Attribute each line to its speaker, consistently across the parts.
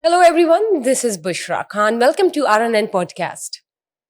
Speaker 1: Hello everyone, this is Bushra Khan. Welcome to RNN podcast.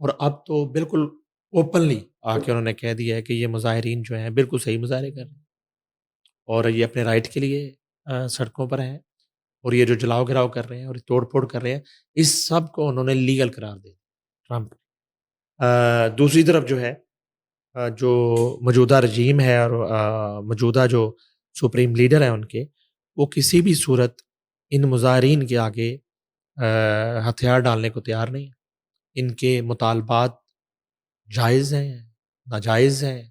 Speaker 2: اور اب تو بالکل اوپنلی آ کے انہوں نے کہہ دیا ہے کہ یہ مظاہرین جو ہیں بالکل صحیح مظاہرے کر رہے ہیں اور یہ اپنے رائٹ کے لیے سڑکوں پر ہیں، اور یہ جو جلاؤ گراؤ کر رہے ہیں اور توڑ پھوڑ کر رہے ہیں، اس سب کو انہوں نے لیگل قرار دے دیا ٹرمپ نے۔ دوسری طرف جو ہے جو موجودہ رجیم ہے اور موجودہ جو سپریم لیڈر ہیں ان کے، وہ کسی بھی صورت ان مظاہرین کے آگے ہتھیار ڈالنے کو تیار نہیں ہیں۔ ان کے مطالبات جائز ہیں، ناجائز ہیں،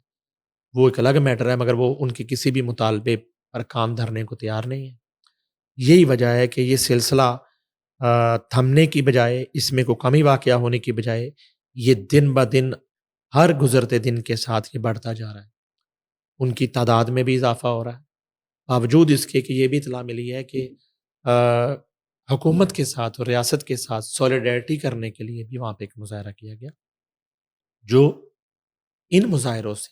Speaker 2: وہ ایک الگ میٹر ہے، مگر وہ ان کے کسی بھی مطالبے پر کام دھرنے کو تیار نہیں ہیں۔ یہی وجہ ہے کہ یہ سلسلہ تھمنے کی بجائے، اس میں کوئی کمی واقعہ ہونے کی بجائے، یہ دن بہ دن ہر گزرتے دن کے ساتھ یہ بڑھتا جا رہا ہے۔ ان کی تعداد میں بھی اضافہ ہو رہا ہے، باوجود اس کے کہ یہ بھی اطلاع ملی ہے کہ حکومت کے ساتھ اور ریاست کے ساتھ سولیڈیرٹی کرنے کے لیے بھی وہاں پہ ایک مظاہرہ کیا گیا، جو ان مظاہروں سے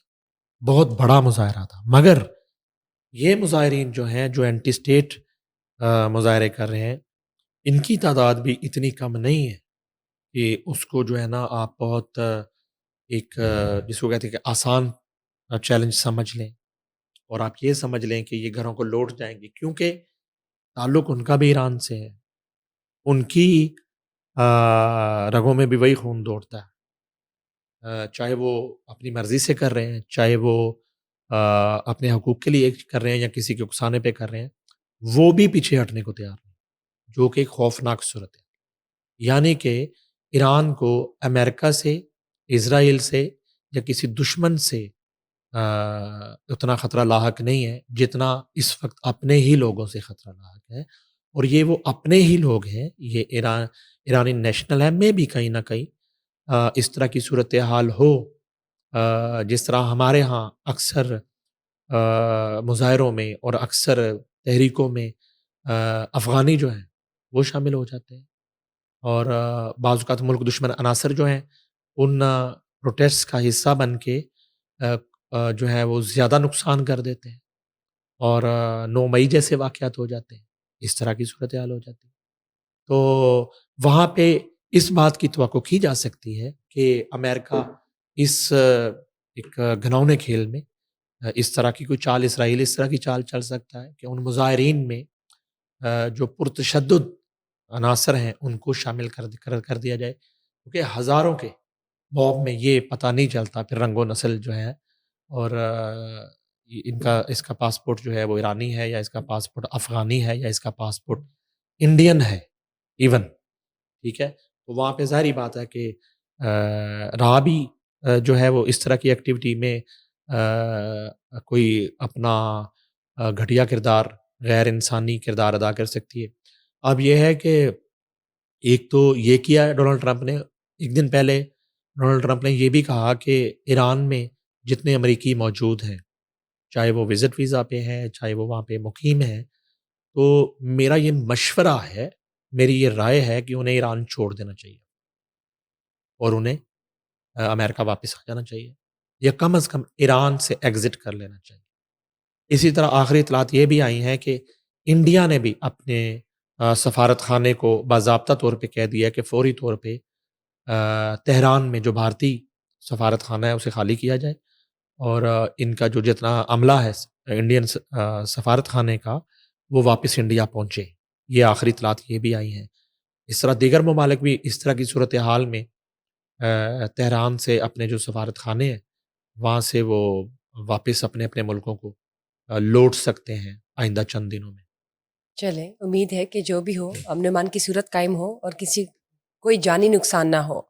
Speaker 2: بہت بڑا مظاہرہ تھا۔ مگر یہ مظاہرین جو ہیں، جو اینٹی اسٹیٹ مظاہرے کر رہے ہیں، ان کی تعداد بھی اتنی کم نہیں ہے کہ اس کو جو ہے نا آپ بہت ایک جس کو کہتے ہیں کہ آسان چیلنج سمجھ لیں اور آپ یہ سمجھ لیں کہ یہ گھروں کو لوٹ جائیں گے، کیونکہ تعلق ان کا بھی ایران سے ہے، ان کی رگوں میں بھی وہی خون دوڑتا ہے، چاہے وہ اپنی مرضی سے کر رہے ہیں، چاہے وہ اپنے حقوق کے لیے کر رہے ہیں یا کسی کے اکسانے پہ کر رہے ہیں، وہ بھی پیچھے ہٹنے کو تیار نہیں، جو کہ ایک خوفناک صورت ہے۔ یعنی کہ ایران کو امریکہ سے، اسرائیل سے یا کسی دشمن سے اتنا خطرہ لاحق نہیں ہے جتنا اس وقت اپنے ہی لوگوں سے خطرہ لاحق ہے، اور یہ وہ اپنے ہی لوگ ہیں، یہ ایرانی نیشنل ہے، میں بھی کہیں نہ کہیں اس طرح کی صورتحال ہو جس طرح ہمارے ہاں اکثر مظاہروں میں اور اکثر تحریکوں میں افغانی جو ہیں وہ شامل ہو جاتے ہیں، اور بعض اوقات ملک دشمن عناصر جو ہیں ان پروٹیسٹ کا حصہ بن کے جو ہے وہ زیادہ نقصان کر دیتے ہیں، اور 9 مئی جیسے واقعات ہو جاتے ہیں، اس طرح کی صورتحال ہو جاتی ہے۔ تو وہاں پہ اس بات کی توقع کی جا سکتی ہے کہ امریکہ اس ایک گھنونے کھیل میں اس طرح کی کوئی چال، اسرائیل اس طرح کی چال چل سکتا ہے کہ ان مظاہرین میں جو پرتشدد عناصر ہیں ان کو شامل کر دیا جائے، کیونکہ ہزاروں کے موب میں یہ پتہ نہیں چلتا پھر رنگ و نسل جو ہے، اور اس کا پاسپورٹ جو ہے وہ ایرانی ہے یا اس کا پاسپورٹ افغانی ہے یا اس کا پاسپورٹ انڈین ہے ایون، ٹھیک ہے؟ تو وہاں پہ ظاہری بات ہے کہ رابی جو ہے وہ اس طرح کی ایکٹیویٹی میں کوئی اپنا گھٹیا کردار، غیر انسانی کردار ادا کر سکتی ہے۔ اب یہ ہے کہ ایک تو یہ کیا ہے ڈونلڈ ٹرمپ نے، ایک دن پہلے ڈونلڈ ٹرمپ نے یہ بھی کہا کہ ایران میں جتنے امریکی موجود ہیں، چاہے وہ وزٹ ویزا پہ ہیں، چاہے وہ وہاں پہ مقیم ہیں، تو میرا یہ مشورہ ہے، میری یہ رائے ہے کہ انہیں ایران چھوڑ دینا چاہیے اور انہیں امریکہ واپس آ جانا چاہیے، یا کم از کم ایران سے ایگزٹ کر لینا چاہیے۔ اسی طرح آخری اطلاعات یہ بھی آئی ہیں کہ انڈیا نے بھی اپنے سفارت خانے کو باضابطہ طور پہ کہہ دیا کہ فوری طور پہ تہران میں جو بھارتی سفارت خانہ ہے اسے خالی کیا جائے، اور ان کا جو جتنا عملہ ہے انڈین سفارت خانے کا وہ واپس انڈیا پہنچے۔ یہ آخری اطلاعات یہ بھی آئی ہیں۔ اس طرح دیگر ممالک بھی اس طرح کی صورتحال میں تہران سے اپنے جو سفارت خانے ہیں وہاں سے وہ واپس اپنے اپنے ملکوں کو لوٹ سکتے ہیں آئندہ چند دنوں میں۔
Speaker 1: چلیں، امید ہے کہ جو بھی ہو امن و امان کی صورت قائم ہو اور کسی کوئی جانی نقصان نہ ہو۔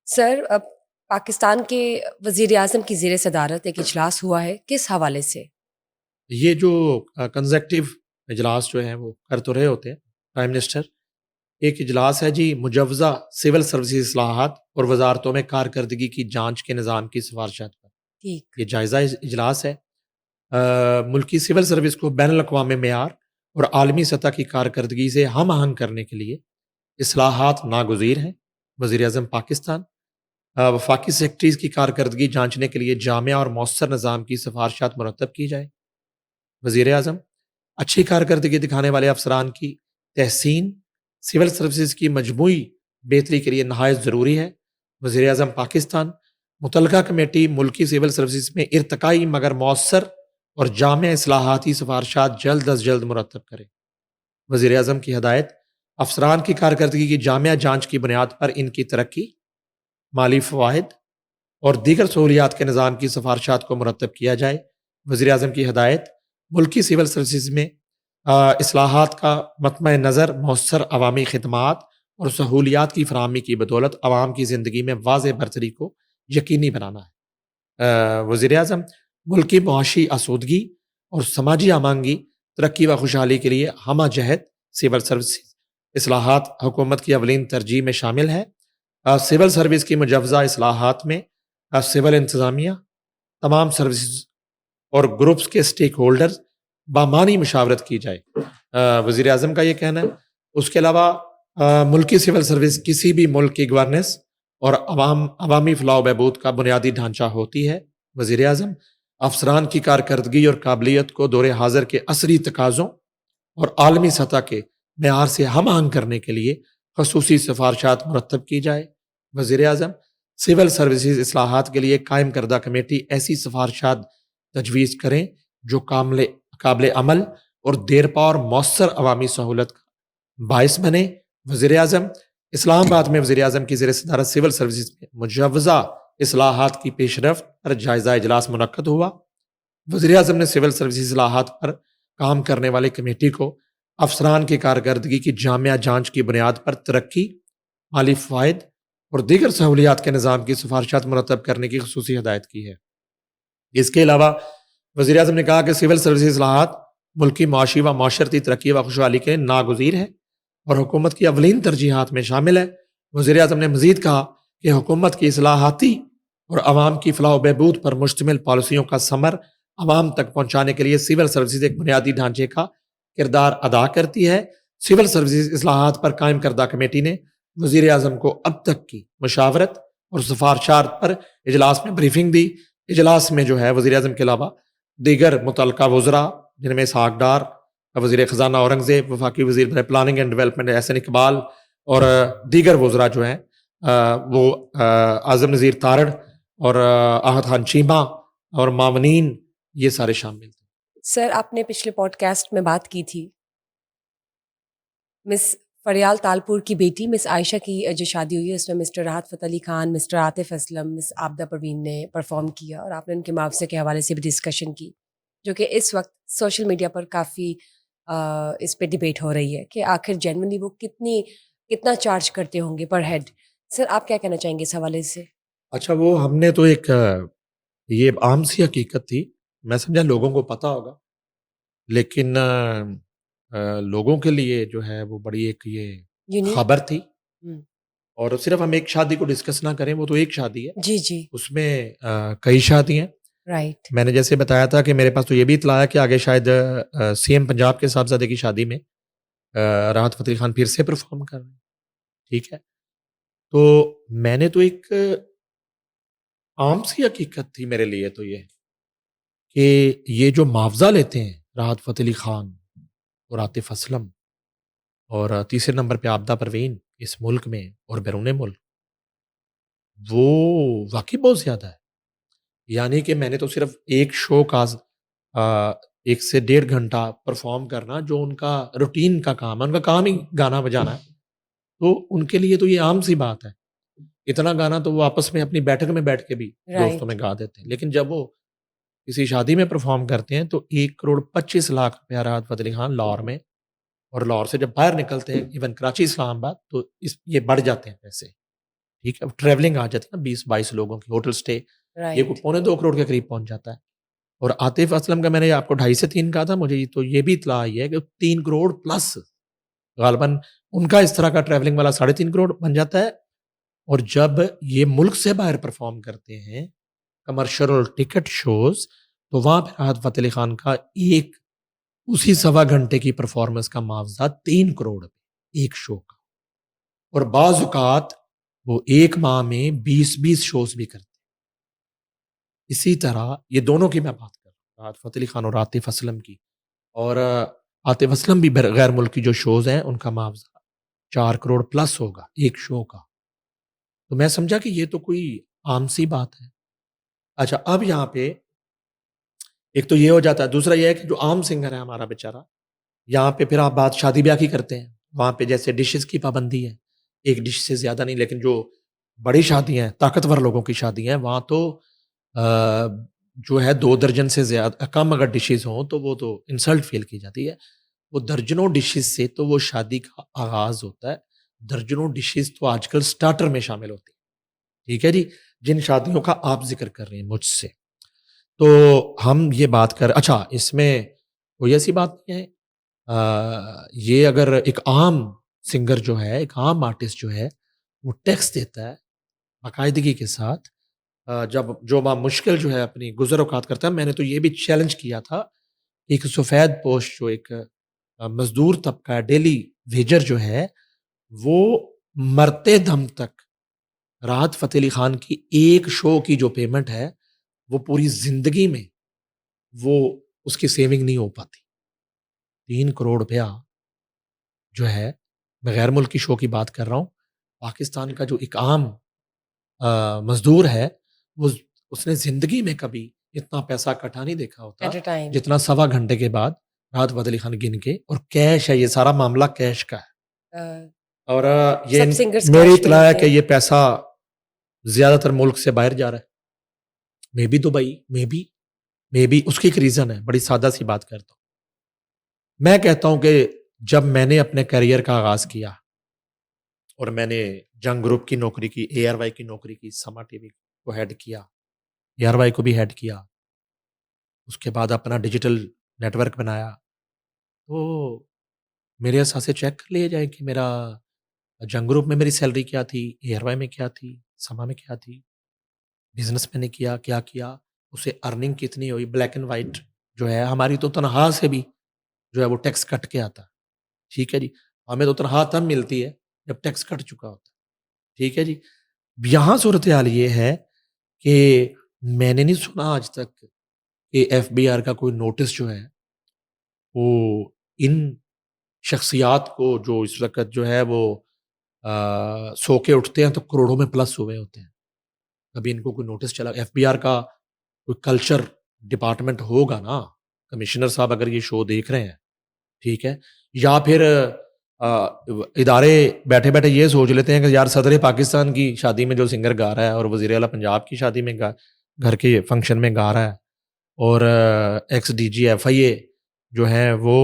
Speaker 1: سر، اب پاکستان کے وزیر اعظم کی زیر صدارت ایک اجلاس ہوا ہے، کس حوالے سے؟
Speaker 2: یہ جو کنزیکٹیو اجلاس جو ہیں وہ کر تو رہے ہوتے ہیں پرائم منسٹر، ایک اجلاس ہے جی مجوزہ سول سروسز اصلاحات اور وزارتوں میں کارکردگی کی جانچ کے نظام کی سفارشات پر،
Speaker 1: ٹھیک،
Speaker 2: یہ جائزہ اجلاس ہے۔ ملکی سول سروس کو بین الاقوامی معیار اور عالمی سطح کی کارکردگی سے ہم آہنگ کرنے کے لیے اصلاحات ناگزیر ہیں۔ وزیر اعظم پاکستان وفاقی سیکرٹریز کی کارکردگی جانچنے کے لیے جامع اور مؤثر نظام کی سفارشات مرتب کی جائے۔ وزیر اعظم اچھی کارکردگی دکھانے والے افسران کی تحسین سول سروسز کی مجموعی بہتری کے لیے نہایت ضروری ہے۔ وزیر اعظم پاکستان متعلقہ کمیٹی ملکی سول سروسز میں ارتقائی مگر مؤثر اور جامع اصلاحاتی سفارشات جلد از جلد مرتب کرے۔ وزیر اعظم کی ہدایت افسران کی کارکردگی کی جامع جانچ کی بنیاد پر ان کی ترقی، مالی فوائد اور دیگر سہولیات کے نظام کی سفارشات کو مرتب کیا جائے۔ وزیر اعظم کی ہدایت ملکی سول سروسز میں اصلاحات کا مطمع نظر مؤثر عوامی خدمات اور سہولیات کی فراہمی کی بدولت عوام کی زندگی میں واضح برتری کو یقینی بنانا ہے۔ وزیر اعظم ملکی معاشی آسودگی اور سماجی ہمانگی، ترقی و خوشحالی کے لیے ہمہ جہت سول سروس اصلاحات حکومت کی اولین ترجیح میں شامل ہے۔ سول سروس کی مجوزہ اصلاحات میں سول انتظامیہ، تمام سروسز اور گروپس کے سٹیک ہولڈرز بامانی مشاورت کی جائے، وزیر اعظم کا یہ کہنا ہے۔ اس کے علاوہ ملکی سول سروس کسی بھی ملک کی گورننس اور عوامی فلاح و بہبود کا بنیادی ڈھانچہ ہوتی ہے۔ وزیر اعظم افسران کی کارکردگی اور قابلیت کو دور حاضر کے عصری تقاضوں اور عالمی سطح کے معیار سے ہم آہنگ کرنے کے لیے خصوصی سفارشات مرتب کی جائے۔ وزیر اعظم سول سروسز اصلاحات کے لیے قائم کردہ کمیٹی ایسی سفارشات تجویز کریں جو قابل عمل اور دیرپا اور مؤثر عوامی سہولت کا باعث بنے۔ وزیر اعظم اسلام آباد میں وزیر اعظم کی زیر صدارت سول سروسز میں مجوزہ اصلاحات کی پیش رفت پر جائزہ اجلاس منعقد ہوا۔ وزیر اعظم نے سول سروسز اصلاحات پر کام کرنے والے کمیٹی کو افسران کی کارکردگی کی جامع جانچ کی بنیاد پر ترقی، مالی فوائد اور دیگر سہولیات کے نظام کی سفارشات مرتب کرنے کی خصوصی ہدایت کی ہے۔ اس کے علاوہ وزیر اعظم نے کہا کہ سول سروسز اصلاحات ملکی معاشی و معاشرتی ترقی و خوشحالی کے ناگزیر ہے اور حکومت کی اولین ترجیحات میں شامل ہے۔ وزیر اعظم نے مزید کہا کہ حکومت کی اصلاحاتی اور عوام کی فلاح و بہبود پر مشتمل پالیسیوں کا ثمر عوام تک پہنچانے کے لیے سول سروسز ایک بنیادی ڈھانچے کا کردار ادا کرتی ہے۔ سول سروسز اصلاحات پر قائم کردہ کمیٹی نے وزیر اعظم کو اب تک کی مشاورت اور سفارشات پر اجلاس میں بریفنگ دی۔ اجلاس میں جو ہے وزیر اعظم کے علاوہ دیگر متعلقہ وزراء جن میں اسحاق ڈار، وزیر خزانہ اورنگزیب، وفاقی وزیر برائے planning and development Ahsan Iqbal اور دیگر وزراء جو ہیں وہ اعظم نذیر تارڑ اور احد خان چیمہ اور معاونین یہ سارے شامل تھے۔
Speaker 1: سر آپ نے پچھلے پوڈ کاسٹ میں بات کی تھی مس فریال تالپور کی بیٹی مس عائشہ کی جو شادی ہوئی ہے اس میں مسٹر راحت فتح علی خان، مسٹر عاطف اسلم، مس عابدہ پروین نے پرفارم کیا اور آپ نے ان کے معاوضے کے حوالے سے بھی ڈسکشن کی جو کہ اس وقت سوشل میڈیا پر کافی اس پہ ڈبیٹ ہو رہی ہے کہ آخر جنرلی وہ کتنا چارج کرتے ہوں گے پر ہیڈ۔ سر آپ کیا کہنا چاہیں گے اس حوالے سے؟
Speaker 2: اچھا، وہ ہم نے تو ایک یہ عام سی حقیقت تھی، میں سمجھا لوگوں کو پتہ ہوگا، لیکن لوگوں کے لیے جو ہے وہ بڑی ایک یہ خبر تھی۔ اور صرف ہم ایک شادی کو ڈسکس نہ کریں، وہ تو ایک شادی ہے،
Speaker 1: جی جی،
Speaker 2: اس میں کئی شادی ہیں۔
Speaker 1: رائٹ،
Speaker 2: میں نے جیسے بتایا تھا کہ میرے پاس تو یہ بھی اطلاع ہے کہ آگے شاید سی ایم پنجاب کے صاحبزادے کی شادی میں راحت فتح علی خان پھر سے پرفارم کر رہے ہیں، ٹھیک ہے۔ تو میں نے تو ایک عام سی حقیقت تھی میرے لیے تو یہ کہ یہ جو معاوضہ لیتے ہیں راحت فتح علی خان اور عاطف اسلم اور تیسرے نمبر پہ عابدہ پروین اس ملک میں اور بیرون ملک، وہ واقعی بہت زیادہ ہے۔ یعنی کہ میں نے تو صرف ایک شو کا 1 سے 1.5 گھنٹہ پرفارم کرنا جو ان کا روٹین کا کام ہے، ان کا کام ہی گانا بجانا ہے، تو ان کے لیے تو یہ عام سی بات ہے۔ اتنا گانا تو وہ آپس میں اپنی بیٹھک میں بیٹھ کے بھی دوستوں میں گا دیتے ہیں، لیکن جب وہ کسی شادی میں پرفارم کرتے ہیں تو 1.25 کروڑ روپیہ راحت فتح علی خان لاہور میں، اور لاہور سے جب باہر نکلتے ہیں ایون کراچی اسلام آباد تو یہ بڑھ جاتے ہیں پیسے، ٹھیک ہے۔ ٹریولنگ آ جاتی ہے نا 20-22 لوگوں کی، ہوٹل سٹے یہ 1.25 کروڑ کے قریب پہنچ جاتا ہے۔ اور عاطف اسلم کا میں نے آپ کو 2.5 سے 3 کہا تھا، مجھے تو یہ بھی اطلاع آئی ہے کہ 3 کروڑ پلس غالباً ان کا اس طرح کا ٹریولنگ والا 3.5 کروڑ بن جاتا ہے۔ اور جب یہ ملک سے باہر پرفارم کرتے ہیں کمرشل اور ٹکٹ شوز، تو وہاں پہ راحت فتح علی خان کا اسی 1.25 گھنٹے کی پرفارمنس کا معاوضہ 3 کروڑ ایک شو کا، اور بعض اوقات وہ ایک ماہ میں 20 شوز بھی کرتے ہیں۔ اسی طرح یہ دونوں کی میں بات کر رہا ہوں، راحت فتح علی خان اور عاطف اسلم کی، اور عاطف اسلم بھی غیر ملکی جو شوز ہیں ان کا معاوضہ 4 کروڑ پلس ہوگا ایک شو کا۔ تو میں سمجھا کہ یہ تو کوئی عام سی بات ہے. اچھا اب یہاں پہ ایک تو یہ ہو جاتا ہے, دوسرا یہ ہے کہ جو عام سنگر ہے ہمارا بیچارہ, یہاں پہ پھر آپ بات شادی بیاہ کی کرتے ہیں, وہاں پہ جیسے ڈشز کی پابندی ہے, ایک ڈش سے زیادہ نہیں, لیکن جو بڑی شادی ہیں, طاقتور لوگوں کی شادی ہیں, وہاں تو جو ہے 2 درجن سے زیادہ کم اگر ڈشز ہوں تو وہ تو انسلٹ فیل کی جاتی ہے. وہ درجنوں ڈشز سے تو وہ شادی کا آغاز ہوتا ہے, درجنوں ڈشز تو آج کل سٹارٹر میں شامل ہوتی ہیں. ٹھیک ہے جی, جن شادیوں کا آپ ذکر کر رہے ہیں مجھ سے, تو ہم یہ بات کر, اچھا اس میں کوئی ایسی بات نہیں ہے, یہ اگر ایک عام سنگر جو ہے, ایک عام آرٹسٹ جو ہے, وہ ٹیکس دیتا ہے باقاعدگی کے ساتھ, جب جو مشکل جو ہے اپنی گزر اوقات کرتا ہے. میں نے تو یہ بھی چیلنج کیا تھا, ایک سفید پوش جو ایک مزدور طبقہ ڈیلی ویجر جو ہے, وہ مرتے دم تک راحت فتح علی خان کی ایک شو کی جو پیمنٹ ہے وہ پوری زندگی میں وہ اس کی سیونگ نہیں ہو پاتی. 3 کروڑ روپیہ جو ہے, میں غیر ملکی شو کی بات کر رہا ہوں, پاکستان کا جو ایک عام مزدور ہے, وہ اس نے زندگی میں کبھی اتنا پیسہ اکٹھا نہیں دیکھا ہوتا
Speaker 1: ایٹ اے ٹائم.
Speaker 2: جتنا 1.25 گھنٹے کے بعد راحت فتح علی خان گن کے, اور کیش ہے, یہ سارا معاملہ کیش کا ہے. اور یہ
Speaker 1: سب singers
Speaker 2: میری
Speaker 1: cash میں
Speaker 2: اطلاع ہے
Speaker 1: ہوتے
Speaker 2: کہ
Speaker 1: ہیں.
Speaker 2: یہ پیسہ زیادہ تر ملک سے باہر جا رہا ہے, may be Dubai, may be اس کی ایک ریزن ہے. بڑی سادہ سی بات کرتا ہوں, میں کہتا ہوں کہ جب میں نے اپنے کیریئر کا آغاز کیا اور میں نے جنگ گروپ کی نوکری کی, اے آر وائی کی نوکری کی, سما ٹی وی کو ہیڈ کیا, اے آر وائی کو بھی ہیڈ کیا, اس کے بعد اپنا ڈیجیٹل نیٹ ورک بنایا, تو میرے اثاثے چیک کر لیے جائیں کہ میرا جنگ گروپ میں میری سیلری کیا تھی, اے آر وائی میں کیا تھی, سما میں کیا تھی, بزنس میں نے کیا کیا, اسے ارننگ کتنی ہوئی. بلیک اینڈ وائٹ جو ہے ہماری تو تنخواہ سے بھی جو ہے وہ ٹیکس کٹ کے آتا. ٹھیک ہے جی, ہمیں تو تنخواہ تب ملتی ہے جب ٹیکس کٹ چکا ہوتا. ٹھیک ہے جی, یہاں صورتحال یہ ہے کہ میں نے نہیں سنا آج تک کہ ایف بی آر کا کوئی نوٹس جو ہے وہ ان شخصیات کو جو اس وقت جو ہے وہ سو کے اٹھتے ہیں تو کروڑوں میں پلس ہوئے ہوتے ہیں, کبھی ان کو کوئی نوٹس چلا. ایف بی آر کا کوئی کلچر ڈپارٹمنٹ ہوگا نا, کمشنر صاحب اگر یہ شو دیکھ رہے ہیں, ٹھیک ہے, یا پھر ادارے بیٹھے بیٹھے یہ سوچ لیتے ہیں کہ یار صدر پاکستان کی شادی میں جو سنگر گا رہا ہے اور وزیر اعلیٰ پنجاب کی شادی میں گھر کے فنکشن میں گا رہا ہے, اور ایکس ڈی جی ایف آئی اے جو ہیں وہ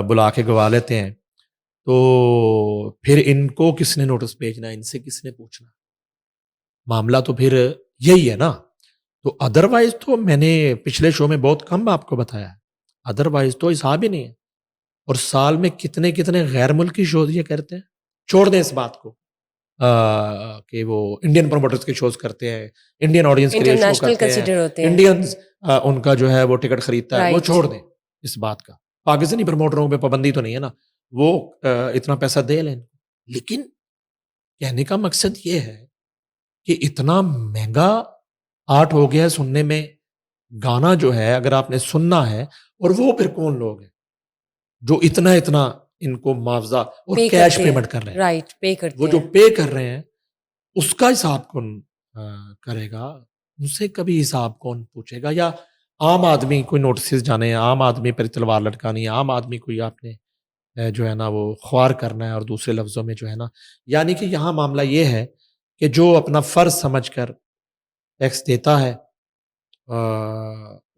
Speaker 2: بلا کے گوا لیتے ہیں, تو پھر ان کو کس نے نوٹس بھیجنا, ان سے کس نے پوچھنا؟ معاملہ تو پھر یہی ہے نا. تو ادروائز تو میں نے پچھلے شو میں بہت کم آپ کو بتایا ہے, ادروائز تو حساب ہی نہیں ہے. اور سال میں کتنے غیر ملکی شوز یہ کرتے ہیں, چھوڑ دیں اس بات کو کہ وہ انڈین پروموٹرز کے شوز کرتے ہیں, انڈین آڈینس کے لیے شو
Speaker 1: انٹرنیشنل
Speaker 2: کرتے ہیں,
Speaker 1: کنسیڈر ہوتے ہیں.
Speaker 2: انڈینز ان کا جو ہے وہ ٹکٹ خریدتا ہے, وہ
Speaker 1: Right.
Speaker 2: چھوڑ دیں اس بات کا. پاکستانی پروموٹروں پہ پابندی تو نہیں ہے نا, وہ اتنا پیسہ دے لیں. لیکن کہنے کا مقصد یہ ہے کہ اتنا مہنگا آرٹ ہو گیا ہے سننے میں, گانا جو ہے اگر آپ نے سننا ہے, اور وہ پھر کون لوگ ہیں جو اتنا ان کو معاوضہ اور کیش پیمنٹ کر رہے ہیں,
Speaker 1: رائٹ, پے کرتے
Speaker 2: وہ
Speaker 1: ہیں.
Speaker 2: جو پے کر رہے ہیں اس کا حساب کون کرے گا, ان سے کبھی حساب کون پوچھے گا؟ یا عام آدمی کوئی نوٹسز جانے ہیں, عام آدمی پر تلوار لٹکانی ہے, عام آدمی کوئی آپ نے جو ہے نا وہ خوار کرنا ہے, اور دوسرے لفظوں میں جو ہے نا, یعنی کہ یہاں معاملہ یہ ہے کہ جو اپنا فرض سمجھ کر ٹیکس دیتا ہے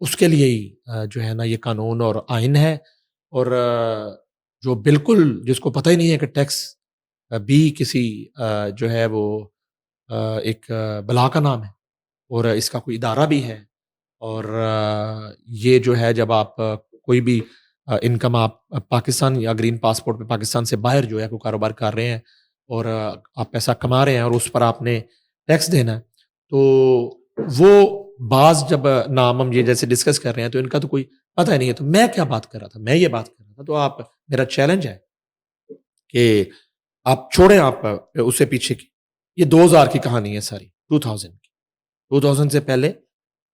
Speaker 2: اس کے لیے ہی جو ہے نا یہ قانون اور آئین ہے. اور جو بالکل جس کو پتہ ہی نہیں ہے کہ ٹیکس بھی کسی جو ہے وہ ایک بلا کا نام ہے, اور اس کا کوئی ادارہ بھی ہے, اور یہ جو ہے جب آپ کوئی بھی انکم آپ پاکستان یا گرین پاسپورٹ پہ پاکستان سے باہر جو ہے کوئی کاروبار کر رہے ہیں اور آپ پیسہ کما رہے ہیں اور اس پر آپ نے ٹیکس دینا ہے, تو وہ بعض جب نام ہم یہ جیسے ڈسکس کر رہے ہیں تو ان کا تو کوئی پتہ ہی نہیں ہے. تو میں کیا بات کر رہا تھا, میں یہ بات کر رہا تھا, تو آپ میرا چیلنج ہے کہ آپ چھوڑیں آپ اسے پیچھے کی, یہ 2000 کی کہانی ہے ساری, 2000 کی, 2000 سے پہلے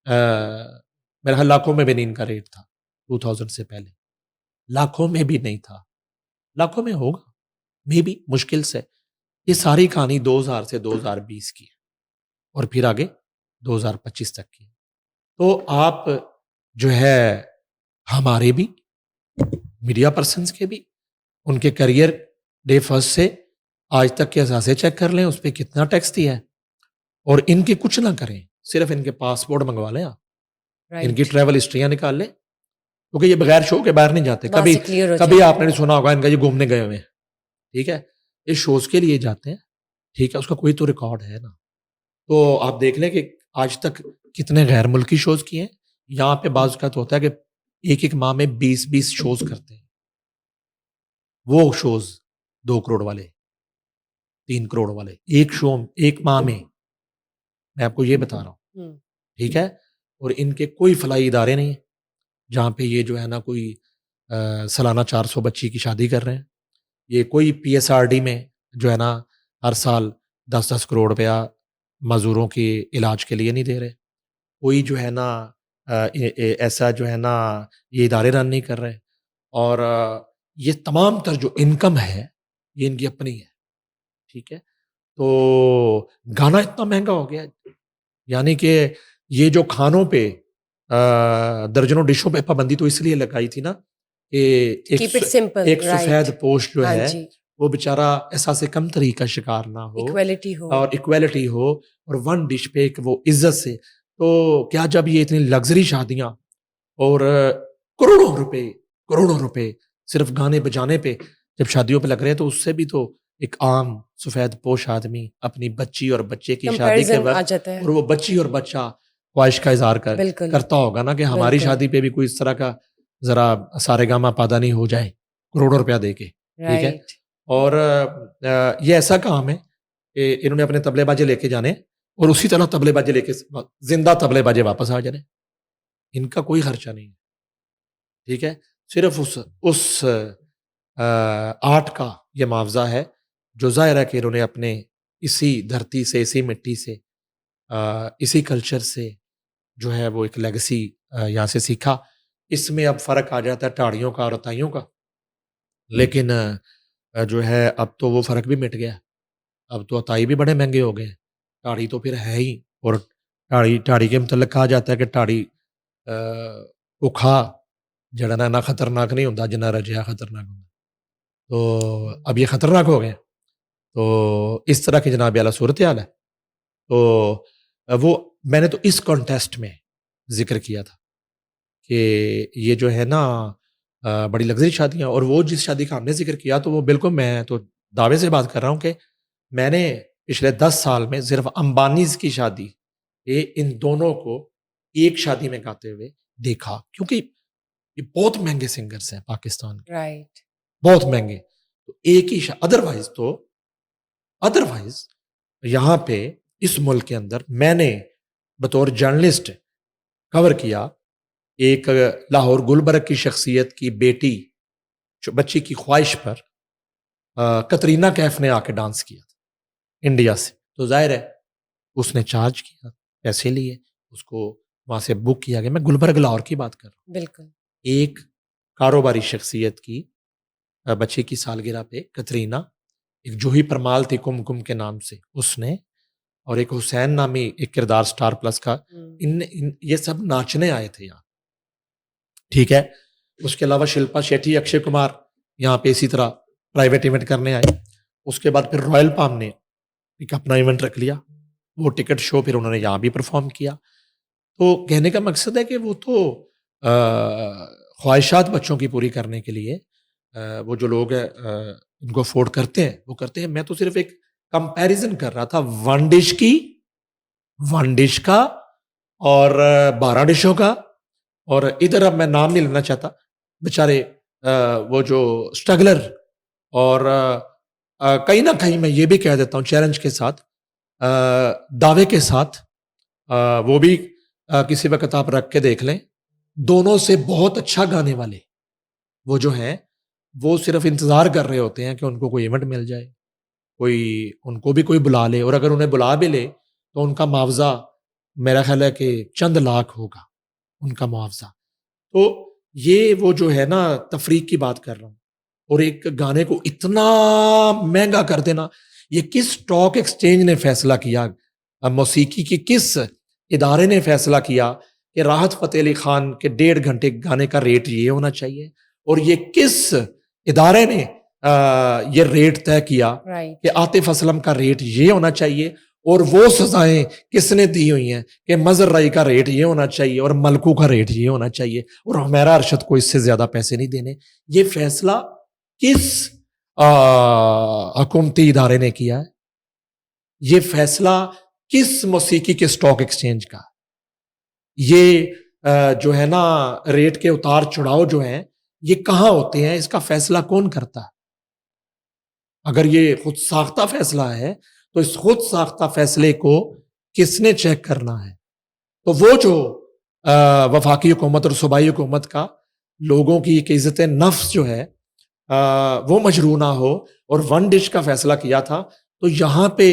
Speaker 2: میرا خیال لاکھوں میں بھی نہیں ان کا ریٹ تھا, 2000 سے پہلے لاکھوں میں بھی نہیں تھا, لاکھوں میں ہوگا مے بی مشکل سے, یہ ساری کہانی 2000 سے 2020 کی ہے اور پھر آگے 2025 تک کی ہے. تو آپ جو ہے ہمارے بھی میڈیا پرسنز کے بھی ان کے کریئر ڈے فرسٹ سے آج تک کے اثاثے چیک کر لیں, اس پہ کتنا ٹیکس دیا ہے, اور ان کے کچھ نہ کریں, صرف ان کے پاسپورٹ منگوا لیں, آپ ان کی ٹریول ہسٹریاں نکال لیں, کیونکہ یہ بغیر شو کے باہر نہیں جاتے. کبھی آپ نے سنا ہوگا ان کا یہ گھومنے گئے ہوئے ہیں, ٹھیک ہے, یہ شوز کے لیے جاتے ہیں, ٹھیک ہے, اس کا کوئی تو ریکارڈ ہے نا. تو آپ دیکھ لیں کہ آج تک کتنے غیر ملکی شوز کیے ہیں. یہاں پہ بعض اوقات ہوتا ہے کہ ایک ماہ میں 20 شوز کرتے ہیں. وہ شوز 2 کروڑ والے, 3 کروڑ والے, ایک شو ایک ماہ میں آپ کو یہ بتا رہا ہوں, ٹھیک ہے. اور ان کے کوئی فلاحی ادارے نہیں ہیں جہاں پہ یہ جو ہے نا کوئی سالانہ 400 بچی کی شادی کر رہے ہیں. یہ کوئی PSRD میں جو ہے نا ہر سال 10 کروڑ روپیہ مزدوروں کے علاج کے لیے نہیں دے رہے. کوئی جو ہے نا ایسا جو ہے نا یہ ادارے رن نہیں کر رہے. اور یہ تمام تر جو انکم ہے یہ ان کی اپنی ہے, ٹھیک ہے. تو گانا اتنا مہنگا ہو گیا, یعنی کہ یہ جو کھانوں پہ درجنوں ڈشوں پہ پابندی تو اس لیے لگائی تھی نا کہ ایک سفید پوش جو ہے وہ بیچارہ احساس کمتری کا شکار نہ ہو اور ایکویلٹی ہو, اور 1 ڈش پہ ایک وہ عزت سے. تو کیا جب یہ اتنی لگژری شادیاں اور کروڑوں روپے صرف گانے بجانے پہ جب شادیوں پہ لگ رہے ہیں, تو اس سے بھی تو ایک عام سفید پوش آدمی اپنی بچی اور بچے کی شادی کے وقت, اور وہ بچی اور بچہ خواہش کا اظہار کرتا ہوگا نا کہ ہماری شادی پہ بھی کوئی اس طرح کا ذرا سارے گاما پادا نہیں ہو جائے کروڑوں روپیہ دے کے, ٹھیک ہے. اور یہ ایسا کام ہے کہ انہوں نے اپنے تبلے باجے لے کے جانے اور اسی طرح تبلے باجے لے کے زندہ تبلے باجے واپس آ جانے. ان کا کوئی خرچہ نہیں ہے, ٹھیک ہے. صرف اس آرٹ کا یہ معاوضہ ہے جو ظاہر ہے کہ انہوں نے اپنے اسی دھرتی سے, اسی مٹی سے, اسی کلچر سے جو ہے وہ ایک لیگسی یہاں سے سیکھا. اس میں اب فرق آ جاتا ہے ٹاڑیوں کا اور عطائیوں کا, لیکن جو ہے اب تو وہ فرق بھی مٹ گیا. اب تو عطائی بھی بڑے مہنگے ہو گئے, ٹاڑی تو پھر ہے ہی. اور ٹاڑی کے متعلق کہا جاتا ہے کہ ٹاڑی کو کھا جڑنا نہ خطرناک نہیں ہوتا جنا رجیا خطرناک ہوتا. تو اب یہ خطرناک ہو گئے. تو اس طرح کی جناب اعلیٰ صورتحال ہے. تو وہ میں نے تو اس کانٹیسٹ میں ذکر کیا تھا کہ یہ جو ہے نا بڑی لگژری شادیاں, اور وہ جس شادی کا ہم نے ذکر کیا تو وہ بالکل میں تو دعوے سے بات کر رہا ہوں کہ میں نے پچھلے 10 سال میں صرف امبانیز کی شادی ان دونوں کو ایک شادی میں گاتے ہوئے دیکھا, کیونکہ یہ بہت مہنگے سنگرز ہیں پاکستان کے, بہت مہنگے. تو ایک ہی ادروائز یہاں پہ اس ملک کے اندر میں نے بطور جرنلسٹ کور کیا ایک لاہور گلبرگ کی شخصیت کی بیٹی بچی کی خواہش پر کترینہ کیف نے آ کے ڈانس کیا تھا انڈیا سے. تو ظاہر ہے اس نے چارج کیا, پیسے لیے, اس کو وہاں سے بک کیا گیا. میں گلبرگ لاہور کی بات کر رہا ہوں.
Speaker 1: بالکل
Speaker 2: ایک کاروباری شخصیت کی بچے کی سالگرہ پہ کترینہ, ایک جوہی پرمال تھی کم کے نام سے, اس نے, اور ایک حسین نامی ایک کردار سٹار پلس کا, یہ سب ناچنے آئے تھے یہاں, ٹھیک ہے. اس کے علاوہ شلپا شیٹھی, اکشے کمار یہاں پہ اسی طرح پرائیویٹ ایونٹ کرنے آئے. اس کے بعد پھر رائل پام نے ایک اپنا ایونٹ رکھ لیا, وہ ٹکٹ شو پھر انہوں نے یہاں بھی پرفارم کیا. تو کہنے کا مقصد ہے کہ وہ تو خواہشات بچوں کی پوری کرنے کے لیے وہ جو لوگ ہیں ان کو افورڈ کرتے ہیں وہ کرتے ہیں. میں تو صرف ایک کمپیریزن کر رہا تھا 1 ڈش کا اور 12 ڈشوں کا. اور ادھر اب میں نام نہیں لینا چاہتا, بیچارے وہ جو اسٹرگلر, اور کہیں نہ کہیں میں یہ بھی کہہ دیتا ہوں چیلنج کے ساتھ, دعوے کے ساتھ, وہ بھی کسی وقت آپ رکھ کے دیکھ لیں, دونوں سے بہت اچھا گانے والے وہ جو ہیں وہ صرف انتظار کر رہے ہوتے ہیں کہ ان کو کوئی ایونٹ مل جائے, کوئی ان کو بھی کوئی بلا لے, اور اگر انہیں بلا بھی لے تو ان کا معاوضہ میرا خیال ہے کہ چند لاکھ ہوگا ان کا معاوضہ. تو یہ وہ جو ہے نا تفریق کی بات کر رہا ہوں, اور ایک گانے کو اتنا مہنگا کر دینا, یہ کس اسٹاک ایکسچینج نے فیصلہ کیا, موسیقی کے کس ادارے نے فیصلہ کیا کہ راحت فتح علی خان کے 1.5 گھنٹے گانے کا ریٹ یہ ہونا چاہیے, اور یہ کس ادارے نے یہ ریٹ طے کیا کہ عاطف اسلم کا ریٹ یہ ہونا چاہیے, اور وہ سزائیں کس نے دی ہوئی ہیں کہ مظہر رائی کا ریٹ یہ ہونا چاہیے اور ملکو کا ریٹ یہ ہونا چاہیے اور حمیرہ ارشد کو اس سے زیادہ پیسے نہیں دینے. یہ فیصلہ کس حکومتی ادارے نے کیا ہے؟ یہ فیصلہ کس موسیقی کے اسٹاک ایکسچینج کا؟ یہ جو ہے نا ریٹ کے اتار چڑھاؤ جو ہیں یہ کہاں ہوتے ہیں؟ اس کا فیصلہ کون کرتا ہے؟ اگر یہ خود ساختہ فیصلہ ہے تو اس خود ساختہ فیصلے کو کس نے چیک کرنا ہے؟ تو وہ جو وفاقی حکومت اور صوبائی حکومت کا لوگوں کی ایک عزت نفس جو ہے وہ مجروح نہ ہو اور ون ڈش کا فیصلہ کیا تھا. تو یہاں پہ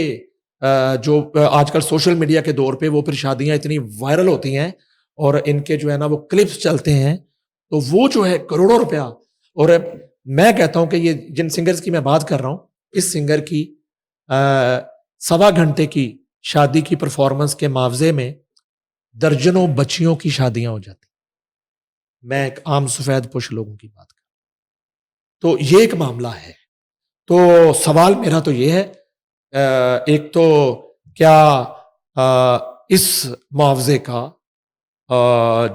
Speaker 2: جو آج کل سوشل میڈیا کے دور پہ وہ پھر شادیاں اتنی وائرل ہوتی ہیں اور ان کے جو ہے نا وہ کلپس چلتے ہیں, تو وہ جو ہے کروڑوں روپیہ. اور میں کہتا ہوں کہ یہ جن سنگرز کی میں بات کر رہا ہوں, اس سنگر کی 1.25 گھنٹے کی شادی کی پرفارمنس کے معاوضے میں درجنوں بچیوں کی شادیاں ہو جاتی. میں ایک عام سفید پوش لوگوں کی بات کر رہا ہوں. تو یہ ایک معاملہ ہے. تو سوال میرا تو یہ ہے, ایک تو کیا اس معاوضے کا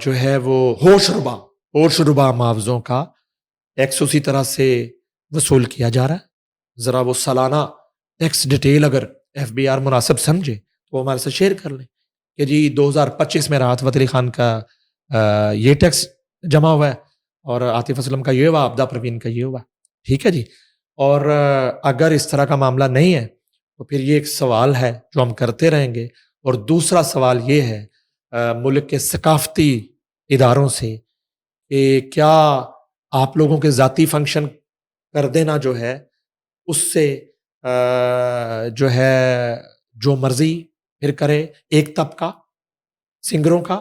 Speaker 2: جو ہے وہ ہوش ربا معاوضوں کا ٹیکس اسی طرح سے وصول کیا جا رہا ہے؟ ذرا وہ سالانہ ٹیکس ڈیٹیل اگر ایف بی آر مناسب سمجھے تو وہ ہمارے ساتھ شیئر کر لیں کہ جی 2025 میں راحت فتح علی خان کا یہ ٹیکس جمع ہوا ہے اور عاطف اسلم کا یہ ہوا, عبدہ پروین کا یہ ہوا. ٹھیک ہے جی. اور اگر اس طرح کا معاملہ نہیں ہے تو پھر یہ ایک سوال ہے جو ہم کرتے رہیں گے. اور دوسرا سوال یہ ہے ملک کے ثقافتی اداروں سے کہ کیا آپ لوگوں کے ذاتی فنکشن کر دینا جو ہے اس سے جو ہے جو مرضی پھر کرے ایک طبقہ سنگروں کا,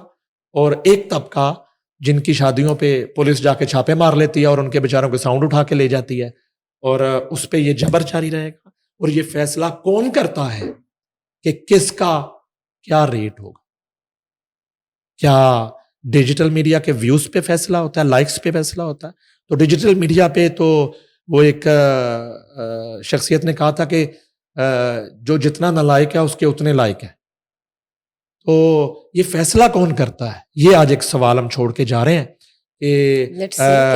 Speaker 2: اور ایک طبقہ جن کی شادیوں پہ پولیس جا کے چھاپے مار لیتی ہے اور ان کے بیچاروں کے ساؤنڈ اٹھا کے لے جاتی ہے, اور اس پہ یہ جبر جاری رہے گا. اور یہ فیصلہ کون کرتا ہے کہ کس کا کیا ریٹ ہوگا؟ کیا ڈیجیٹل میڈیا کے ویوز پہ فیصلہ ہوتا ہے, لائکس پہ فیصلہ ہوتا ہے؟ تو ڈیجیٹل میڈیا پہ تو وہ ایک شخصیت نے کہا تھا کہ جو جتنا نالائق ہے اس کے اتنے لائق ہے. تو یہ فیصلہ کون کرتا ہے؟ یہ آج ایک سوال ہم چھوڑ کے جا رہے ہیں کہ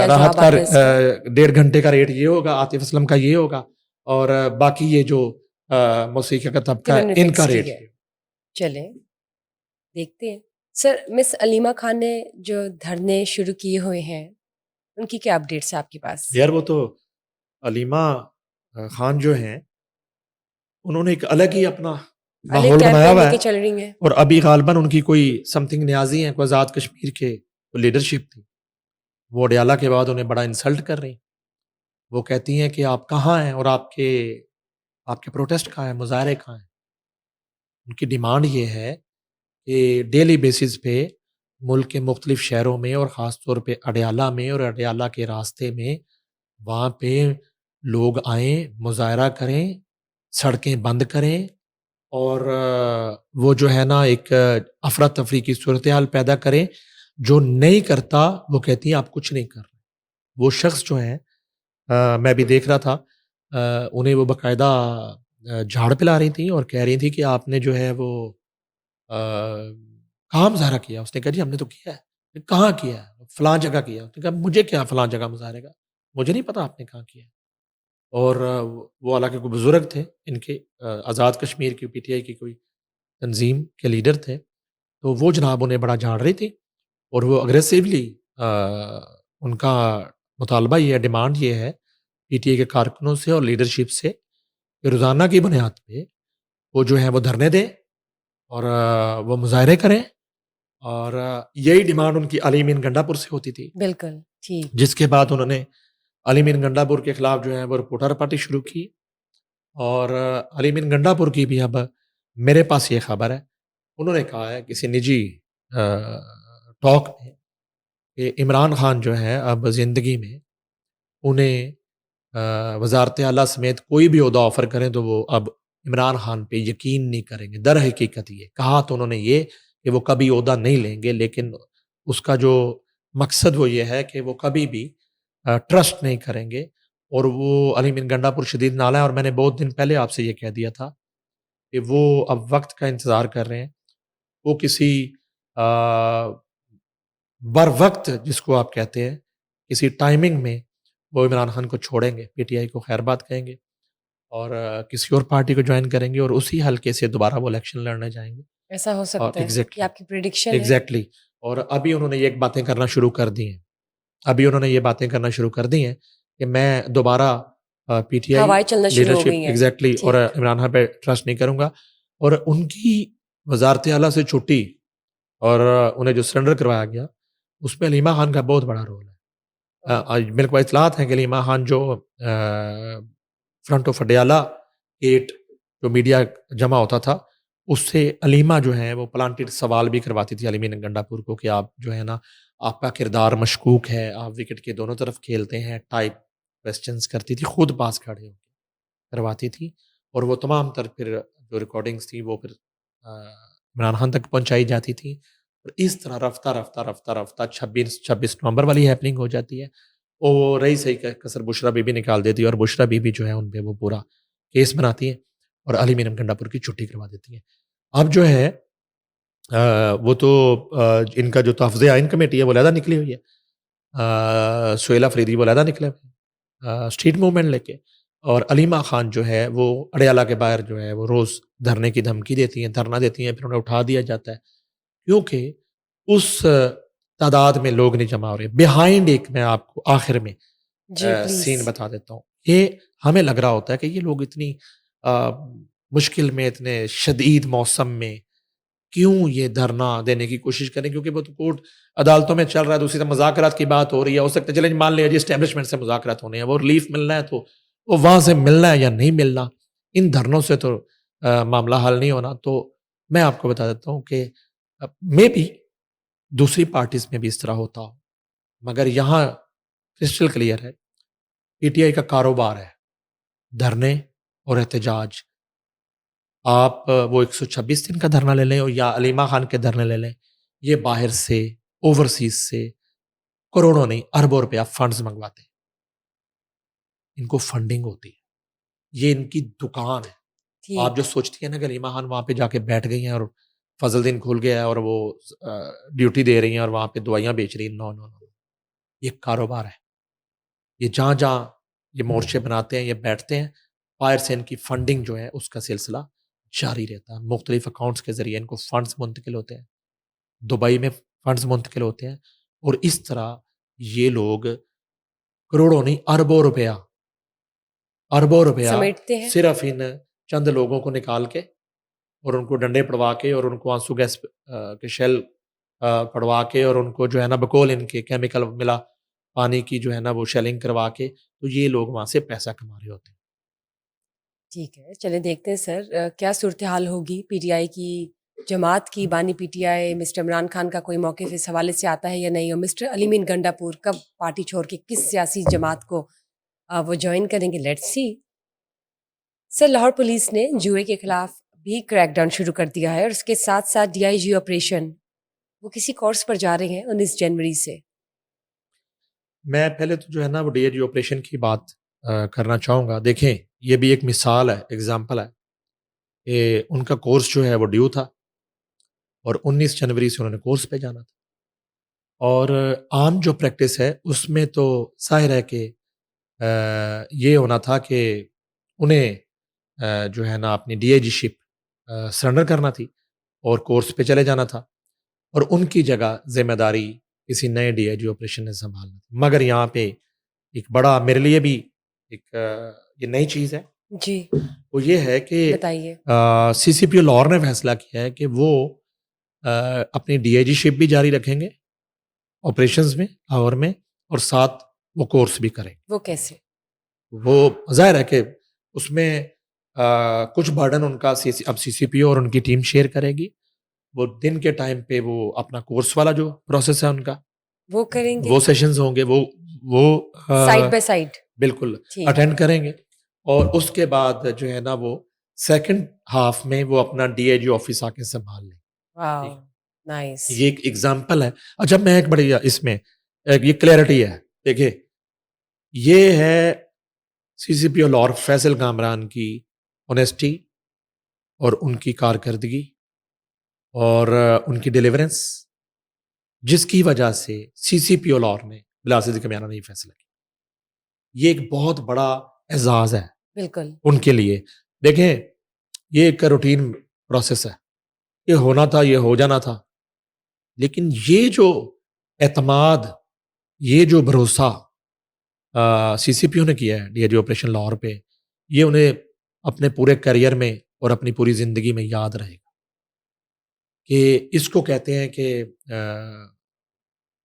Speaker 2: راحت کا 1.5 گھنٹے کا ریٹ یہ ہوگا, عاطف اسلم کا یہ ہوگا, اور باقی یہ جو موسیقی کا طبقہ ہے ان کا ریٹ.
Speaker 1: چلیں دیکھتے ہیں. سر, مس علیمہ خان نے جو دھرنے شروع کیے ہوئے ہیں ان کی کیا اپڈیٹس ہیں آپ کے پاس؟
Speaker 2: یار وہ تو علیمہ خان جو ہیں انہوں نے ایک الگ ہی اپنا ماحول بنایا ہوا ہے,
Speaker 1: چل رہی ہیں,
Speaker 2: اور ابھی غالباً ان کی کوئی سم تھنگ نیازی ہیں, کوئی آزاد کشمیر کے لیڈرشپ تھی, وہ اڈیالہ کے بعد انہیں بڑا انسلٹ کر رہی. وہ کہتی ہیں کہ آپ کہاں ہیں اور آپ کے پروٹیسٹ کہاں ہیں, مظاہرے کہاں ہیں؟ ان کی ڈیمانڈ یہ ہے کہ ڈیلی بیسس پہ ملک کے مختلف شہروں میں اور خاص طور پہ اڈیالہ میں اور اڈیالہ کے راستے میں وہاں پہ لوگ آئیں, مظاہرہ کریں, سڑکیں بند کریں, اور وہ جو ہے نا ایک افراتفری کی صورتحال پیدا کریں. جو نہیں کرتا وہ کہتی ہیں آپ کچھ نہیں کر رہے. وہ شخص جو ہیں میں بھی دیکھ رہا تھا, انہیں وہ باقاعدہ جھاڑ پلا رہی تھیں اور کہہ رہی تھی کہ آپ نے جو ہے وہ کہاں مظاہرہ کیا؟ اس نے کہا جی ہم نے تو کیا ہے. کہاں کیا ہے؟ فلاں جگہ کیا. اس نے کہا مجھے کیا فلاں جگہ مظاہرے کا, مجھے نہیں پتا آپ نے کہاں کیا. اور وہ حالانکہ کوئی بزرگ تھے ان کے, آزاد کشمیر کی پی ٹی آئی کی کوئی تنظیم کے لیڈر تھے, تو وہ جناب انہیں بڑا جھاڑ رہی تھی. اور وہ اگریسیولی ان کا مطالبہ یہ ہے, ڈیمانڈ یہ ہے پی ٹی آئی کے کارکنوں سے اور لیڈرشپ سے کہ روزانہ کی بنیاد پہ وہ جو ہے وہ دھرنے دیں اور وہ مظاہرے کریں. اور یہی ڈیمانڈ ان کی علی مین گنڈا پور سے ہوتی تھی.
Speaker 1: بالکل ٹھیک. جس
Speaker 2: کے بعد انہوں نے علی مین گنڈا پور کے خلاف جو ہے وہ رپورٹر پارٹی شروع کی. اور علی مین گنڈا پور کی بھی اب میرے پاس یہ خبر ہے, انہوں نے کہا ہے کسی نجی ٹاک میں کہ عمران خان جو ہے اب زندگی میں انہیں وزارت اعلیٰ سمیت کوئی بھی عہدہ آفر کریں تو وہ اب عمران خان پہ یقین نہیں کریں گے. در حقیقت یہ کہا تو انہوں نے یہ کہ وہ کبھی عہدہ نہیں لیں گے، لیکن اس کا جو مقصد وہ یہ ہے کہ وہ کبھی بھی ٹرسٹ نہیں کریں گے. اور وہ علی مین گنڈا پور شدید نالہ ہے، اور میں نے بہت دن پہلے آپ سے یہ کہہ دیا تھا کہ وہ اب وقت کا انتظار کر رہے ہیں. وہ کسی بر وقت جس کو آپ کہتے ہیں کسی ٹائمنگ میں وہ عمران خان کو چھوڑیں گے، پی ٹی آئی کو خیر بات کہیں گے اور کسی اور پارٹی کو جوائن کریں گے اور اسی حلقے سے دوبارہ وہ الیکشن لڑنے جائیں گے.
Speaker 1: ایسا ہو سکتا ہے یہ آپ کی پریڈکشن ہے؟
Speaker 2: ایگزیکٹلی. اور ابھی انہوں نے یہ باتیں کرنا شروع کر دی ہیں، کہ میں دوبارہ P T I leadership exactly اور عمران خان پہ ٹرسٹ نہیں کروں گا. اور ان کی وزارت اعلیٰ سے چھٹی اور انہیں جو سرنڈر کروایا گیا اس میں علیمہ خان کا بہت بڑا رول ہے. میرے کو اطلاعات ہیں کہ علیمہ خان جو فرنٹ آف اڈیالہ گیٹ جو میڈیا جمع ہوتا تھا اس سے علیمہ جو ہیں وہ پلانٹڈ سوال بھی کرواتی تھی علی مین گنڈا پور کو کہ آپ جو ہے نا آپ کا کردار مشکوک ہے، آپ وکٹ کے دونوں طرف کھیلتے ہیں، ٹائپ کویسچنز کرتی تھی، خود پاس کھڑے ہو کے کرواتی تھی. اور وہ تمام تر پھر جو ریکارڈنگز تھی وہ پھر عمران خان تک پہنچائی جاتی تھی. اور اس طرح رفتہ رفتہ رفتہ رفتہ 26 نومبر والی ہیپننگ ہو جاتی ہے. وہ رہی صحیح کسر بشرا بی بی نکال دیتی ہے اور بشرا بی بی جو ہے ان پہ وہ پورا کیس بناتی ہیں اور علی مین گنڈا پور کی چھٹی کروا دیتی ہیں. اب جو ہے وہ تو ان کا جو تحفظ آئین کمیٹی ہے وہ علیحدہ نکلی ہوئی ہے، سہیل فریدی وہ علیحدہ نکلے ہوئے اسٹریٹ موومنٹ لے کے. اور علیمہ خان جو ہے وہ اڈیالہ کے باہر جو ہے وہ روز دھرنے کی دھمکی دیتی ہیں، دھرنا دیتی ہیں، پھر انہیں اٹھا دیا جاتا ہے کیونکہ اس تعداد میں لوگ نہیں جمع ہو رہے. بیہائنڈ ایک میں آپ کو آخر میں سین بتا دیتا ہوں. یہ ہمیں لگ رہا ہوتا ہے کہ یہ لوگ اتنی مشکل میں، اتنے شدید موسم میں کیوں یہ دھرنا دینے کی کوشش کریں، کیونکہ وہ تو کورٹ عدالتوں میں چل رہا ہے. دوسری طرف مذاکرات کی بات ہو رہی ہے، ہو سکتا ہے چلیں مان لیا جی اسٹیبلشمنٹ سے مذاکرات ہونے ہیں، وہ ریلیف ملنا ہے تو وہ وہاں سے ملنا ہے یا نہیں ملنا، ان دھرنوں سے تو معاملہ حل نہیں ہونا. تو میں آپ کو بتا دیتا ہوں کہ مے بی دوسری پارٹیز میں بھی اس طرح ہوتا ہو، مگر یہاں کرسٹل کلیئر ہے پی ٹی آئی کا کاروبار ہے دھرنے اور احتجاج. آپ وہ 126 دن کا دھرنا لے لیں یا علیمہ خان کے دھرنے لے لیں، یہ باہر سے اوورسیز سے کروڑوں نہیں اربوں روپیہ فنڈز منگواتے ہیں. ان کو فنڈنگ ہوتی ہے، یہ ان کی دکان ہے. آپ جو سوچتی ہیں نا کہ علیمہ خان وہاں پہ جا کے بیٹھ گئی ہیں اور فضل الدین کھل گیا ہے اور وہ ڈیوٹی دے رہی ہیں اور وہاں پہ دوائیاں بیچ رہی ہیں، نو نو نو، یہ کاروبار ہے. یہ جہاں جہاں یہ مورچے بناتے ہیں، یہ بیٹھتے ہیں، باہر سے ان کی فنڈنگ جو ہے اس کا سلسلہ جاری رہتا ہے. مختلف اکاؤنٹس کے ذریعے ان کو فنڈز منتقل ہوتے ہیں، دبئی میں فنڈز منتقل ہوتے ہیں، اور اس طرح یہ لوگ کروڑوں نہیں اربوں روپیہ صرف ان چند لوگوں کو نکال کے اور ان کو ڈنڈے پڑوا کے اور ان کو آنسو گیس کے شیل پڑوا کے اور ان کو جو ہے نا بقول ان کے کیمیکل ملا پانی کی جو ہے نا وہ شیلنگ کروا کے، تو یہ لوگ وہاں سے پیسہ کما رہے ہوتے ہیں.
Speaker 1: ٹھیک ہے، چلیں دیکھتے ہیں سر کیا صورتحال ہوگی. پی ٹی آئی کی جماعت کی بانی PTI mister Imran Khan کا کوئی موقف اس حوالے سے آتا ہے یا نہیں، اور مسٹر علی مین گنڈا پور کب پارٹی چھوڑ کے کس سیاسی جماعت کو وہ جوائن کریں گے، let's see. Sir Lahore police نے جوئے کے خلاف بھی کریک ڈاؤن شروع کر دیا ہے اور اس کے ساتھ ساتھ ڈی آئی جی آپریشن وہ کسی کورس پر جا رہے ہیں 19 جنوری سے.
Speaker 2: میں پہلے تو جو ہے نا وہ ڈی آئی جی آپریشن کی بات کرنا چاہوں گا. دیکھیں یہ بھی ایک مثال ہے، ایگزامپل ہے کہ ان کا کورس جو ہے وہ ڈیو تھا اور 19 جنوری سے انہوں نے کورس پہ جانا تھا. اور عام جو پریکٹس ہے اس میں تو ظاہر ہے کہ یہ ہونا تھا کہ انہیں جو ہے نا اپنی D I G ship surrender کرنا تھی اور کورس پہ چلے جانا تھا، اور ان کی جگہ ذمہ داری کسی نئے ڈی آئی جی آپریشن نے سنبھالنا تھی. مگر یہاں پہ ایک بڑا میرے لیے بھی ایک یہ نئی چیز ہے
Speaker 1: جی،
Speaker 2: وہ یہ ہے کہ
Speaker 1: بتائیے.
Speaker 2: سی سی پی او لاہور نے فیصلہ کیا ہے کہ وہ اپنی ڈی آئی جی شپ بھی جاری رکھیں گے آپریشنز میں لاہور میں، اور ساتھ وہ کورس بھی کریں.
Speaker 1: وہ کیسے؟
Speaker 2: وہ ظاہر ہے کہ اس میں کچھ برڈن ان کا اب سی سی پی او اور ان کی ٹیم شیئر کرے گی. وہ دن کے ٹائم پہ وہ اپنا کورس والا جو پروسیس ہے ان کا
Speaker 1: وہ کریں گے،
Speaker 2: وہ سیشنز ہوں گے، وہ
Speaker 1: سائڈ بائی سائڈ
Speaker 2: بالکل
Speaker 1: ٹھیک
Speaker 2: اٹینڈ کریں گے. اور اس کے بعد جو ہے نا وہ سیکنڈ ہاف میں وہ اپنا ڈی آئی جی آفس آ کے سنبھال لیں.
Speaker 1: واو نائس.
Speaker 2: یہ ایک ایگزامپل ہے. اچھا میں ایک بڑی اس میں یہ کلیئرٹی ہے. دیکھیں یہ ہے سی سی پی او لاہور فیصل کامران کی اونیسٹی اور ان کی کارکردگی اور ان کی ڈیلیورنس، جس کی وجہ سے سی سی پی او لاہور نے بلا صدیق میانہ نے یہ فیصلہ کیا. یہ ایک بہت بڑا اعزاز ہے
Speaker 1: بالکل
Speaker 2: ان کے لیے. دیکھیں یہ ایک روٹین پروسیس ہے، یہ ہونا تھا، یہ ہو جانا تھا، لیکن یہ جو اعتماد، یہ جو بھروسہ سی سی پی او نے کیا ہے DIG operation Lahore پہ، یہ انہیں اپنے پورے کیریئر میں اور اپنی پوری زندگی میں یاد رہے گا. کہ اس کو کہتے ہیں کہ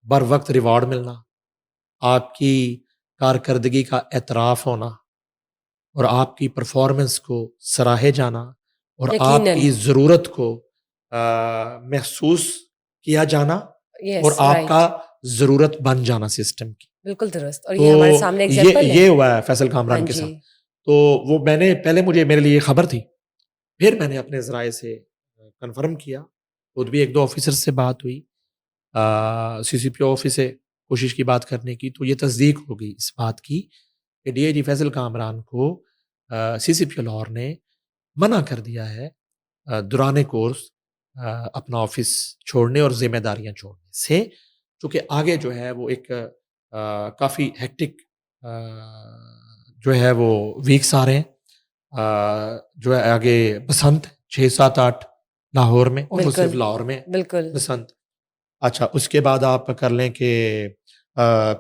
Speaker 2: بر وقت ریوارڈ ملنا، آپ کی کارکردگی کا اعتراف ہونا اور آپ کی پرفارمنس کو سراہے جانا اور آپ
Speaker 1: یقیناً
Speaker 2: کی ضرورت کو محسوس کیا جانا اور
Speaker 1: یس
Speaker 2: آپ
Speaker 1: رائٹ
Speaker 2: کا ضرورت بن جانا سسٹم کی.
Speaker 1: بالکل درست. اور
Speaker 2: تو
Speaker 1: یہ ہمارے سامنے ایگزامپل ہے.
Speaker 2: یہ ہوا ہے فیصل
Speaker 1: ہاں
Speaker 2: کامران کے
Speaker 1: جی
Speaker 2: ساتھ. تو وہ میں نے پہلے میرے لیے خبر تھی، پھر میں نے اپنے ذرائع سے کنفرم کیا، خود بھی ایک دو آفیسر سے بات ہوئی سی سی پی او آفس سے کوشش کی بات کرنے کی، تو یہ تصدیق ہو گئی اس بات کی کہ ڈی آئی جی فیصل کامران کو سی سی پی او لاہور نے منع کر دیا ہے دوران کورس اپنا آفس چھوڑنے اور ذمہ داریاں چھوڑنے سے، چونکہ آگے جو ہے وہ ایک کافی ہیکٹک جو ہے وہ ویکس آ رہے ہیں. جو ہے آگے بسنت 6, 7, 8 لاہور میں، اور وہ صرف
Speaker 1: بالکل
Speaker 2: لاہور میں
Speaker 1: بالکل
Speaker 2: بسنت. اچھا اس کے بعد آپ کر لیں کہ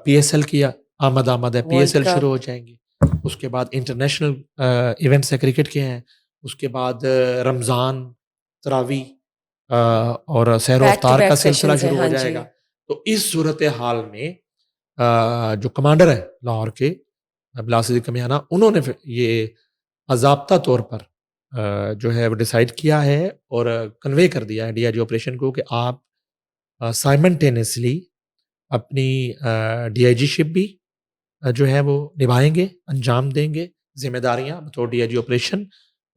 Speaker 2: پی ایس ایل کی آمد ہے، P S
Speaker 1: world
Speaker 2: L
Speaker 1: cup
Speaker 2: شروع ہو جائیں گے. اس کے بعد انٹرنیشنل ایونٹس ہیں کرکٹ کے ہیں. اس کے بعد رمضان، تراوی اور سحر و
Speaker 1: بیک ٹو
Speaker 2: افطار کا
Speaker 1: بیک
Speaker 2: سلسلہ
Speaker 1: سیشنز ہیں.
Speaker 2: شروع ہو
Speaker 1: ہاں
Speaker 2: جائے
Speaker 1: جی
Speaker 2: گا. تو اس صورت حال میں جو کمانڈر ہیں لاہور کے بلا صدیق میانہ، انہوں نے یہ باضابطہ طور پر جو ہے وہ ڈیسائیڈ کیا ہے اور کنوے کر دیا ہے ڈی آئی جی آپریشن کو کہ آپ سائمنٹینسلی اپنی ڈی آئی جی شپ بھی جو ہے وہ نبھائیں گے، انجام دیں گے ذمہ داریاں بطور ڈی آئی جی آپریشن،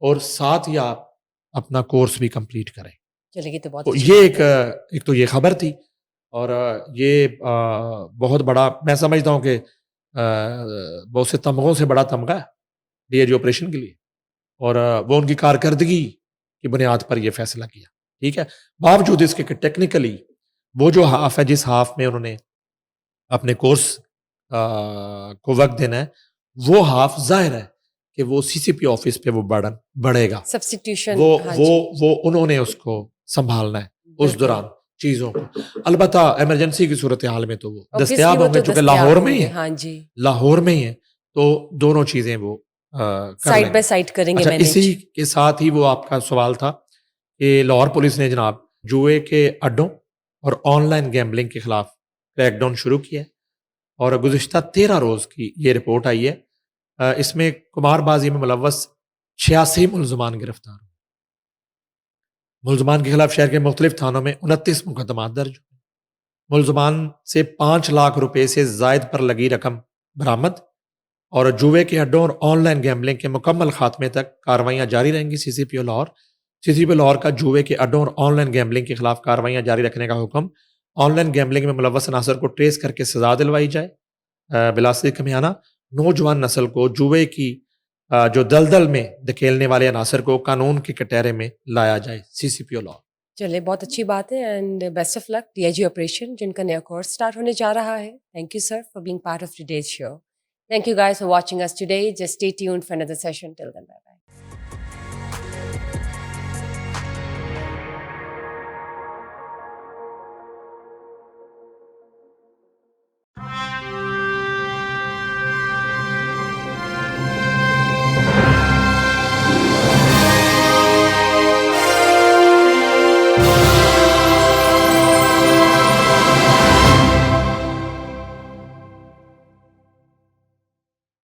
Speaker 2: اور ساتھ ہی آپ اپنا کورس بھی کمپلیٹ کریں.
Speaker 1: چلیے تو بہت
Speaker 2: تو
Speaker 1: اچھی
Speaker 2: یہ
Speaker 1: بات ہے.
Speaker 2: ایک تو یہ خبر تھی، اور یہ بہت بڑا میں سمجھتا ہوں کہ بہت سے تمغوں سے بڑا تمغہ ہے ڈی آئی جی آپریشن کے لیے، اور وہ ان کی کارکردگی کی بنیاد پر یہ فیصلہ کیا. ٹھیک ہے، باوجود اس کے کہ ٹیکنیکلی وہ جو ہاف ہے، جس ہاف میں انہوں نے اپنے کورس کو وقت دینا ہے، وہ ہاف ظاہر ہے کہ وہ سی سی پی آفس پہ وہ برڈن بڑھے گا.
Speaker 1: سبسٹیٹیوشن.
Speaker 2: وہ
Speaker 1: ہاں
Speaker 2: وہ
Speaker 1: جی
Speaker 2: وہ انہوں نے اس کو سنبھالنا ہے اس
Speaker 1: بالکل
Speaker 2: دوران چیزوں کو. البتہ ایمرجنسی کی صورتحال میں تو وہ
Speaker 1: Obviously
Speaker 2: دستیاب
Speaker 1: وہ
Speaker 2: ہوں گے،
Speaker 1: تو
Speaker 2: چونکہ
Speaker 1: دستیاب
Speaker 2: لاہور
Speaker 1: ہوں
Speaker 2: میں ہی
Speaker 1: گے.
Speaker 2: ہے،
Speaker 1: ہاں جی
Speaker 2: لاہور میں ہی ہے، تو دونوں چیزیں وہ کر
Speaker 1: سائڈ
Speaker 2: لیں
Speaker 1: بائی
Speaker 2: گے.
Speaker 1: سائڈ کریں گے
Speaker 2: اچھا
Speaker 1: مینیج.
Speaker 2: اسی کے ساتھ ہی وہ آپ کا سوال تھا کہ لاہور پولیس نے جناب جوئے کے اڈوں اور آن لائن گیمبلنگ کے خلاف کریک ڈاؤن شروع کیا ہے، اور گزشتہ 13 روز کی یہ رپورٹ آئی ہے. اس میں قمار بازی میں ملوث 86 ملزمان گرفتار ہوئے. ملزمان کے خلاف شہر کے مختلف تھانوں میں 29 مقدمات درج ہوئے. ملزمان سے 5 لاکھ روپے سے زائد پر لگی رقم برآمد، اور جوئے کے اڈوں اور آن لائن گیمبلنگ کے مکمل خاتمے تک کارروائیاں جاری رہیں گی. سی سی پی او لاہور کا جوئے کے اڈوں اور آن لائن گیمبلنگ کے خلاف کارروائیاں جاری رکھنے کا حکم. آن لائن گیمبلنگ میں ملوث عناصر کو ٹریس کر کے سزا دلوائی جائے. بلا صدیق میانہ نوجوان نسل کو جوئے کی جو دلدل میں دھکیلنے والے عناصر کو قانون کے کٹہرے میں لایا جائے. سی سی پی او لاہور.
Speaker 1: چلے بہت اچھی بات ہے and best of luck DIG operation جن کا نیا کورس اسٹارٹ ہونے جا رہا ہے. Thank you sir for being part of today's show. Thank you guys for watching us today. Just stay tuned for another session. Till then, bye bye.